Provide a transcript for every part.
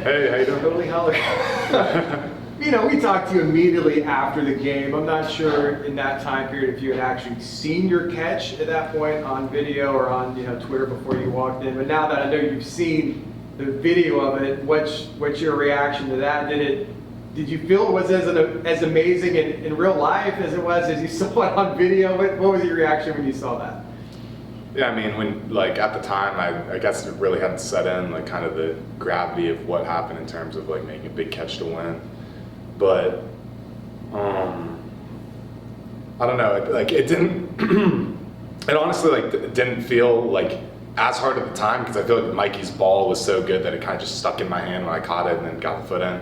Hey, how you doing? Holy Holler. We talked to you immediately after the game. I'm not sure in that time period if you had actually seen your catch at that point on video or on Twitter before you walked in. But now that I know you've seen the video of it, what's your reaction to that? Did you feel it was as amazing in real life as it was as you saw it on video? What was your reaction when you saw that? Yeah, I mean, when at the time, I guess it really hadn't set in kind of the gravity of what happened in terms of making a big catch to win. But I don't know, it didn't. It honestly didn't feel as hard at the time because I feel like Mikey's ball was so good that it kind of just stuck in my hand when I caught it and then got the foot in.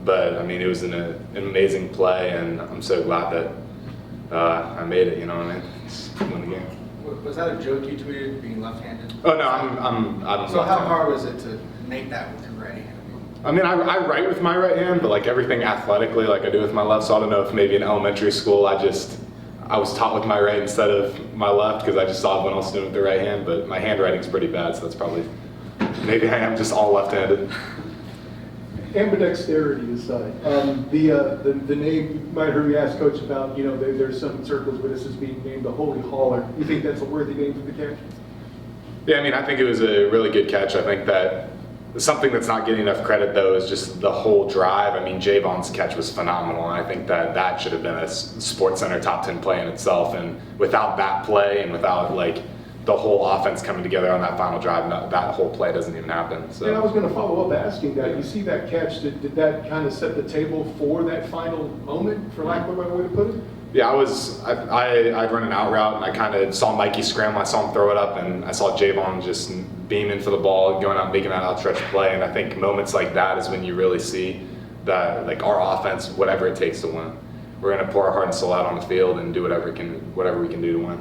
But I mean, it was an amazing play, and I'm so glad that I made it. You know what I mean? Just win the game. Was that a joke you tweeted, being left-handed? Oh no, I'm So how hard was it to make that with your right hand? I mean, I write with my right hand, but everything athletically, I do with my left. So I don't know if maybe in elementary school I was taught with my right instead of my left because I just saw everyone else doing it with the right hand. But my handwriting's pretty bad, so that's probably maybe I am just all left-handed. Ambidexterity aside, the name, you might have heard me ask Coach about, there's some circles where this is being named the Holy Holler. You think that's a worthy name for the catch? Yeah, I mean, I think it was a really good catch. I think that something that's not getting enough credit, though, is just the whole drive. I mean, Javon's catch was phenomenal, and I think that should have been a Sports Center top 10 play in itself. And without that play and without, the whole offense coming together on that final drive, that whole play doesn't even happen. So. And I was going to follow up asking that. You see that catch, did that kind of set the table for that final moment, for lack of a better way to put it? Yeah, I'd run an out route, and I kind of saw Mikey scramble. I saw him throw it up, and I saw Javon just beaming for the ball, going out and making that outstretched play. And I think moments like that is when you really see that, our offense, whatever it takes to win. We're going to pour our heart and soul out on the field and do whatever we can do to win.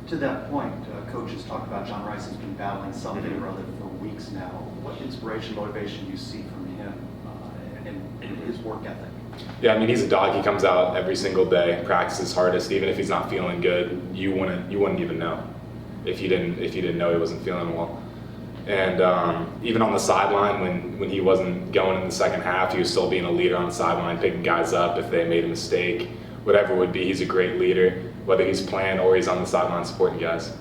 To that point, coaches talk about John Rice has been battling something or other for weeks now. What inspiration, motivation do you see from him and his work ethic? Yeah, I mean, he's a dog. He comes out every single day, practices hardest. Even if he's not feeling good, you wouldn't even know if you didn't know he wasn't feeling well. And even on the sideline, when he wasn't going in the second half, he was still being a leader on the sideline, picking guys up if they made a mistake, whatever it would be. He's a great leader, whether he's playing or he's on the sideline supporting guys.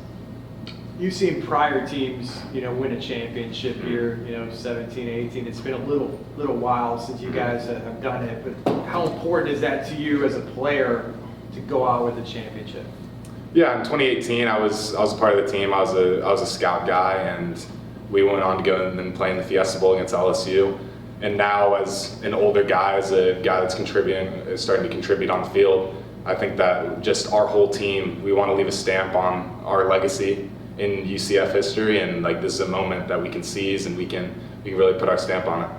You've seen prior teams, win a championship here, 17, 18. It's been a little while since you guys have done it, but how important is that to you as a player to go out with a championship? Yeah, in 2018, I was a part of the team. I was a scout guy, and we went on to go and play in the Fiesta Bowl against LSU. And now, as an older guy, as a guy that's starting to contribute on the field, I think that just our whole team, we want to leave a stamp on our legacy in UCF history, and this is a moment that we can seize and we can really put our stamp on it.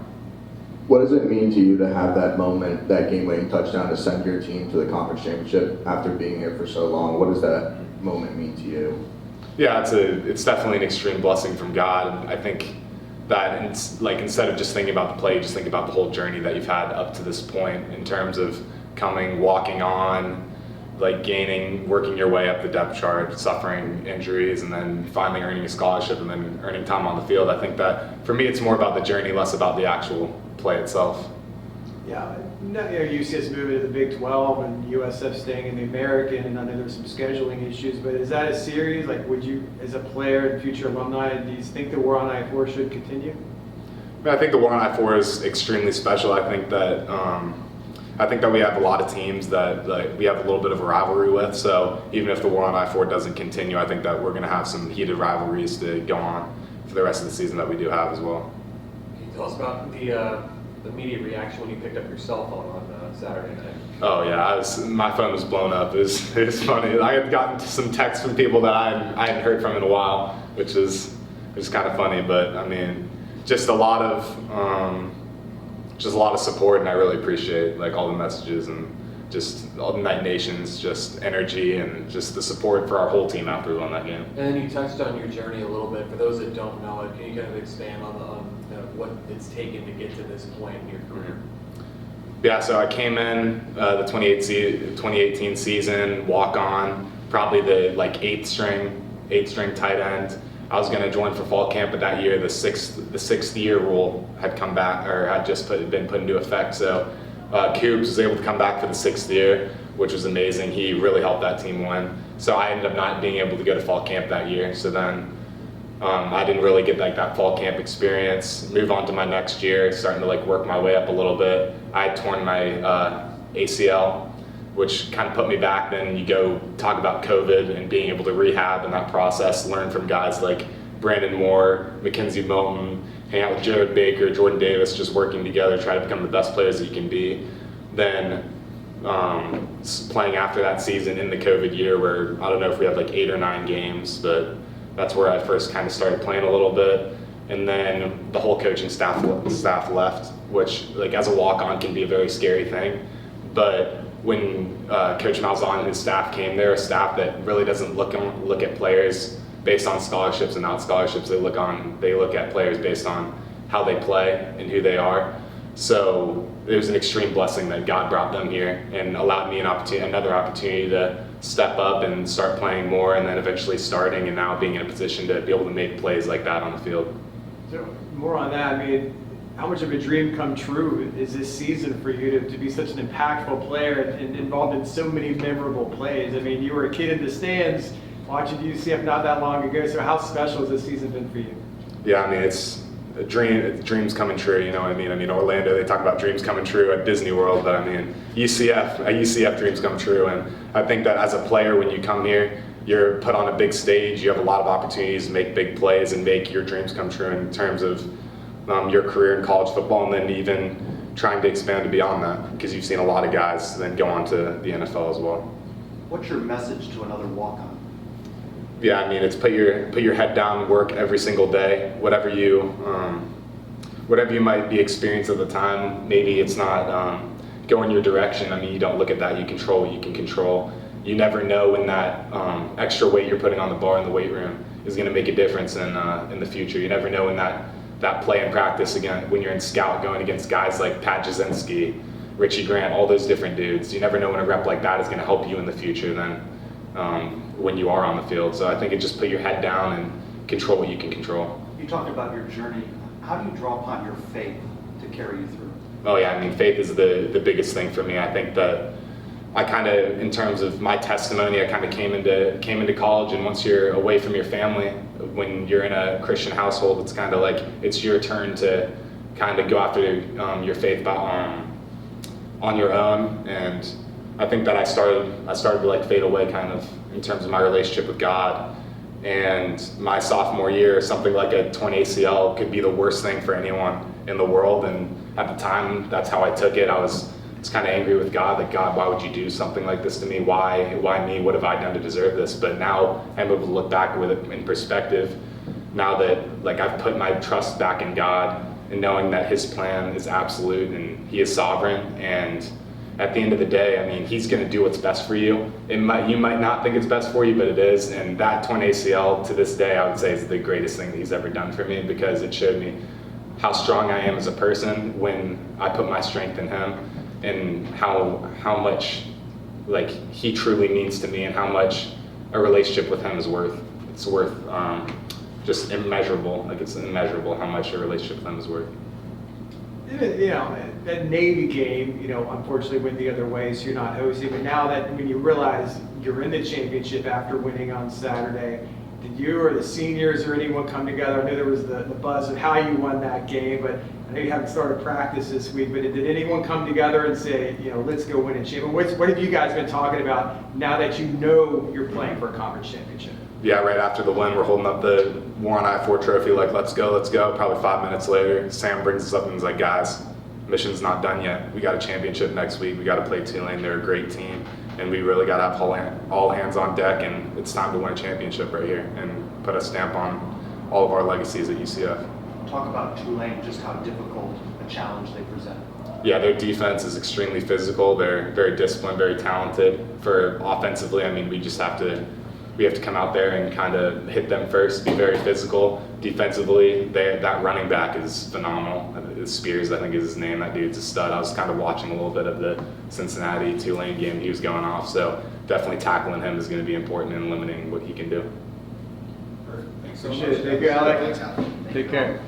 What does it mean to you to have that moment, that game-winning touchdown to send your team to the conference championship after being here for so long? What does that moment mean to you? Yeah, it's definitely an extreme blessing from God. I think that instead of just thinking about the play, you just think about the whole journey that you've had up to this point in terms of walking on, gaining, working your way up the depth chart, suffering injuries, and then finally earning a scholarship and then earning time on the field. I think that for me, it's more about the journey, less about the actual play itself. Yeah, UCF's moving to the Big 12 and USF staying in the American, and I know there's some scheduling issues, but is that a series? Would you, as a player and future alumni, do you think the war on I-4 should continue? I think the war on I-4 is extremely special. I think that we have a lot of teams that we have a little bit of a rivalry with. So even if the war on I-4 doesn't continue, I think that we're going to have some heated rivalries to go on for the rest of the season that we do have as well. Can you tell us about the media reaction when you picked up your cell phone on Saturday night? Oh yeah, my phone was blown up. It was funny. I had gotten some texts from people that I hadn't heard from in a while, which is kind of funny. But I mean, just a lot of support, and I really appreciate all the messages and just all the Night Nation's just energy and just the support for our whole team after we won that game. And then you touched on your journey a little bit. For those that don't know it, can you kind of expand on what it's taken to get to this point in your career? Yeah, so I came in the 2018 season, walk on, probably the eighth string tight end. I was going to join for fall camp, but that year the sixth year rule had come back, or had just been put into effect. So Coops was able to come back for the 6th year, which was amazing. He really helped that team win. So I ended up not being able to go to fall camp that year. So then I didn't really get like that fall camp experience. Move on to my next year, starting to like work my way up a little bit. I had torn my ACL, which kind of put me back. Then you go talk about COVID and being able to rehab in that process, learn from guys like Brandon Moore, Mackenzie Milton, hang out with Jared Baker, Jordan Davis, just working together, try to become the best players that you can be. Then playing after that season in the COVID year where, I don't know if we had like 8 or 9 games, but that's where I first kind of started playing a little bit. And then the whole coaching staff left, which like as a walk-on can be a very scary thing. But when Coach Malzahn and his staff came, they're a staff that really doesn't look at players based on scholarships and not scholarships. They look at players based on how they play and who they are. So it was an extreme blessing that God brought them here and allowed me another opportunity to step up and start playing more, and then eventually starting and now being in a position to be able to make plays like that on the field. So more on that, I mean, how much of a dream come true is this season for you to be such an impactful player and involved in so many memorable plays? I mean, you were a kid in the stands watching UCF not that long ago, so how special has this season been for you? Yeah, I mean, it's a dream, dreams coming true, you know what I mean? I mean, Orlando, they talk about dreams coming true at Disney World, but I mean, UCF dreams come true. And I think that as a player, when you come here, you're put on a big stage, you have a lot of opportunities to make big plays and make your dreams come true in terms of your career in college football, and then even trying to expand beyond that, because you've seen a lot of guys then go on to the NFL as well. What's your message to another walk-on? Yeah, I mean, it's put your head down, work every single day, whatever you might be experiencing at the time. Maybe it's not going your direction. I mean, you don't look at that. You control what you can control. You never know when that extra weight you're putting on the bar in the weight room is going to make a difference in the future. You never know when that play in practice, again, when you're in scout going against guys like Pat Jasinski, Richie Grant, all those different dudes. You never know when a rep like that is going to help you in the future than when you are on the field. So I think it just put your head down and control what you can control. You talked about your journey. How do you draw upon your faith to carry you through? Oh yeah, I mean, faith is the biggest thing for me. I think that I kind of, in terms of my testimony, I kind of came into college, and once you're away from your family, when you're in a Christian household, it's kind of like it's your turn to kind of go after your faith on your own. And I think that I started to like fade away kind of in terms of my relationship with God. And my sophomore year, something like a torn ACL could be the worst thing for anyone in the world. And at the time, that's how I took it. I was kind of angry with God, like, God, why would you do something like this to me? Why me? What have I done to deserve this? But now I'm able to look back with it in perspective. Now that like I've put my trust back in God and knowing that His plan is absolute and He is sovereign, and at the end of the day, I mean, He's going to do what's best for you. You might not think it's best for you, but it is. And that torn ACL to this day, I would say, is the greatest thing that He's ever done for me, because it showed me how strong I am as a person when I put my strength in Him, and how much like He truly means to me, and how much a relationship with Him is worth. It's worth just immeasurable. Like, it's immeasurable how much a relationship with Him is worth. Even, you know, that Navy game, you know, unfortunately went the other way, so you're not hosting. But now that when you realize you're in the championship after winning on Saturday, did you or the seniors or anyone come together? I know there was the buzz of how you won that game, but I know you haven't started practice this week. But did anyone come together and say, you know, let's go win a championship? What have you guys been talking about now that you know you're playing for a conference championship? Yeah, right after the win, we're holding up the Warren I-4 trophy, like, let's go. Probably 5 minutes later, Sam brings us up and is like, guys, mission's not done yet. We got a championship next week. We got to play Tulane. They're a great team, and we really got to have all hands on deck, and it's time to win a championship right here and put a stamp on all of our legacies at UCF. Talk about Tulane, just how difficult a challenge they present. Yeah, their defense is extremely physical. They're very disciplined, very talented. For offensively, I mean, we have to come out there and kind of hit them first, be very physical. Defensively, that running back is phenomenal. Spears, I think is his name. That dude's a stud. I was kind of watching a little bit of the Cincinnati-Tulane game. He was going off, so definitely tackling him is going to be important in limiting what he can do. Thanks. so Appreciate much. it. Thank you, Alec. Thanks, Alec. Take care.